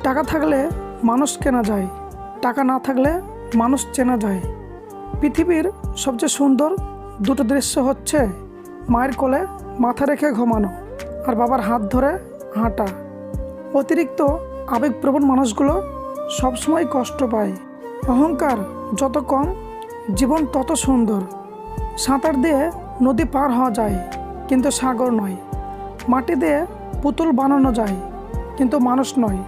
টাকা থাকলে মানুষ কেনা যায়, টাকা না থাকলে মানুষ চেনা যায়। পৃথিবীর সবচেয়ে সুন্দর দুটো দৃশ্য হচ্ছে মায়ের কোলে মাথা রেখে ঘুমানো আর বাবার হাত ধরে হাঁটা। অতিরিক্ত আবেগপ্রবণ মানুষগুলো সবসময় কষ্ট পায়। অহংকার যত কম, জীবন তত সুন্দর। সাঁতার দিয়ে নদী পার হওয়া যায়, কিন্তু সাগর নয়। মাটি দিয়ে পুতুল বানানো যায়, কিন্তু মানুষ নয়।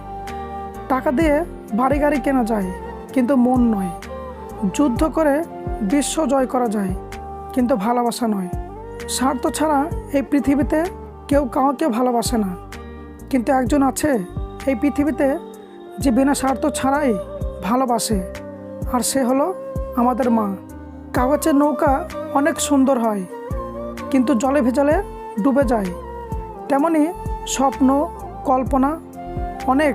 টাকা দিয়ে বাড়ি গাড়ি কেনা যায়, কিন্তু মন নয়। যুদ্ধ করে বিশ্ব জয় করা যায়, কিন্তু ভালোবাসা নয়। স্বার্থ ছাড়া এই পৃথিবীতে কেউ কাউকে ভালোবাসে না, কিন্তু একজন আছে এই পৃথিবীতে যে বিনা স্বার্থ ছাড়াই ভালোবাসে, আর সে হলো আমাদের মা। কাগজের নৌকা অনেক সুন্দর হয়, কিন্তু জলে ভেজালে ডুবে যায়। তেমনি স্বপ্ন, কল্পনা অনেক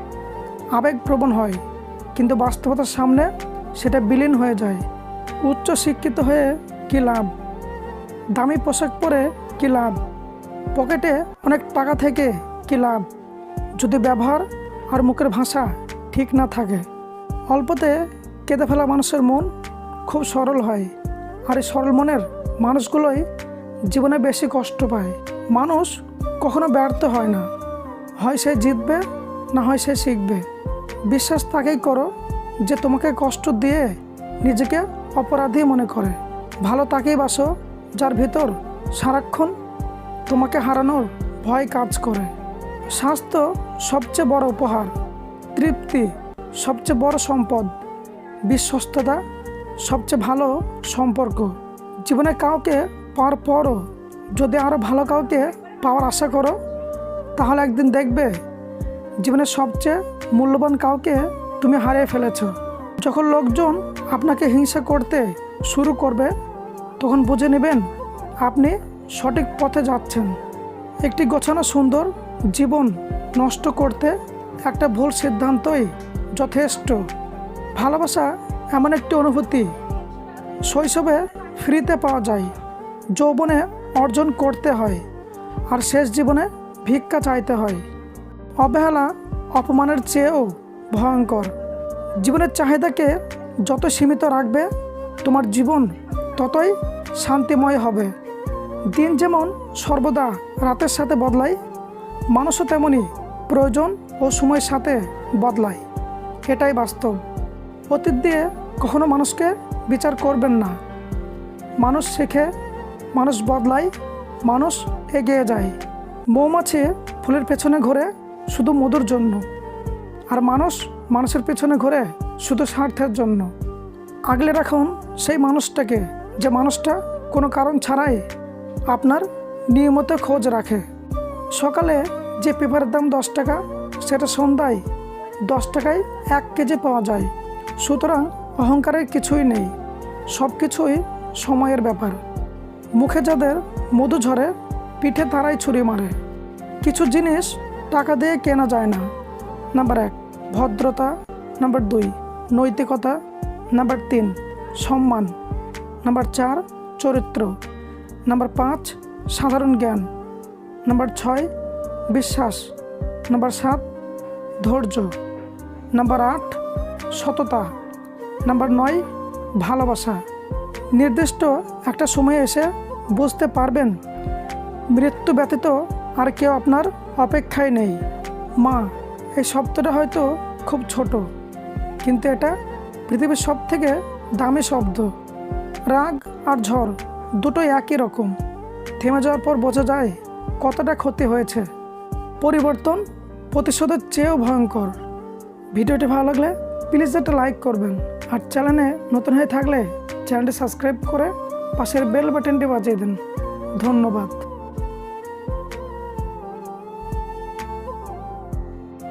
আবেগপ্রবণ হয়, কিন্তু বাস্তবতার সামনে সেটা বিলীন হয়ে যায়। উচ্চ শিক্ষিত হয়ে কী লাভ? দামি পোশাক পরে কী লাভ? পকেটে অনেক টাকা থেকে কী লাভ, যদি ব্যবহার আর মুখের ভাষা ঠিক না থাকে? অল্পতে কেঁদে ফেলা মানুষের মন খুব সরল হয়, আর এই সরল মনের মানুষগুলোই জীবনে বেশি কষ্ট পায়। মানুষ কখনো ব্যর্থ হয় না, হয় সে জিতবে, না হয় সে শিখবে। বিশ্বাস তাকেই করো যে তোমাকে কষ্ট দিয়ে নিজেকে অপরাধী মনে করে। ভালো তাকেই বাসো যার ভিতর সারাক্ষণ তোমাকে হারানোর ভয় কাজ করে। স্বাস্থ্য সবচেয়ে বড় উপহার, তৃপ্তি সবচেয়ে বড় সম্পদ, বিশ্বস্ততা সবচেয়ে ভালো সম্পর্ক। জীবনে কাউকে পাওয়ার পরও যদি আরও ভালো কাউকে পাওয়ার আশা করো, তাহলে একদিন দেখবে জীবনের সবচেয়ে মূল্যবান কাউকে তুমি হারিয়ে ফেলেছ। যখন লোকজন আপনাকে হিংসা করতে শুরু করবে, তখন বুঝে নেবেন আপনি সঠিক পথে যাচ্ছেন। একটি গোছানো সুন্দর জীবন নষ্ট করতে একটা ভুল সিদ্ধান্তই যথেষ্ট। ভালোবাসা এমন একটি অনুভূতি শৈশবে ফ্রিতে পাওয়া যায়, যৌবনে অর্জন করতে হয়, আর শেষ জীবনে ভিক্ষা চাইতে হয়। অবহেলা অপমানের চেয়েও ভয়ঙ্কর। জীবনের চাহিদাকে যত সীমিত রাখবে, তোমার জীবন ততই শান্তিময় হবে। দিন যেমন সর্বদা রাতের সাথে বদলায়, মানুষও তেমনি প্রয়োজন ও সময়ের সাথে বদলায়। এটাই বাস্তব। অতীত দিয়ে কখনো মানুষকে বিচার করবেন না। মানুষ শেখে, মানুষ বদলায়, মানুষ এগিয়ে যায়। মৌমাছি ফুলের পেছনে ঘোরে শুধু মধুর জন্য, আর মানুষ মানুষের পেছনে ঘোরে শুধু স্বার্থের জন্য। আগলে রাখুন সেই মানুষটাকে, যে মানুষটা কোনো কারণ ছাড়াই আপনার নিয়মিত খোঁজ রাখে। সকালে যে পেপারের দাম 10 টাকা, সেটা সন্ধ্যায় 10 টাকায় 1 কেজি পাওয়া যায়। সুতরাং অহংকারের কিছুই নেই, সব কিছুই সময়ের ব্যাপার। মুখে যাদের মধু ঝরে, পিঠে তারাই ছুরি মারে। কিছু জিনিস টাকা দিয়ে কেনা যায় না। নাম্বার 1 ভদ্রতা, নাম্বার 2 নৈতিকতা, নাম্বার 3 সম্মান, নাম্বার 4 চরিত্র, নাম্বার 5 সাধারণ জ্ঞান, নাম্বার 6 বিশ্বাস, নাম্বার 7 ধৈর্য, নাম্বার 8 সততা, নাম্বার 9 ভালোবাসা। নির্দিষ্ট একটা সময়ে এসে বুঝতে পারবেন মৃত্যু ব্যতীত আর কেউ আপনার অপেক্ষায় নেই। মা, এই শব্দটা হয়তো খুব ছোট, কিন্তু এটা পৃথিবীর সবথেকে দামি শব্দ। রাগ আর ঝড় দুটোই একই রকম। থেমে যাওয়ার পর বোঝা যায় কতটা ক্ষতি হয়েছে। পরিবর্তন প্রতিশোধের চেয়েও ভয়ঙ্কর। ভিডিওটি ভালো লাগলে প্লিজ একটা লাইক করবেন, আর চ্যানেলে নতুন হয়ে থাকলে চ্যানেলটি সাবস্ক্রাইব করে পাশের বেল বাটনটি বাজিয়ে দিন। ধন্যবাদ।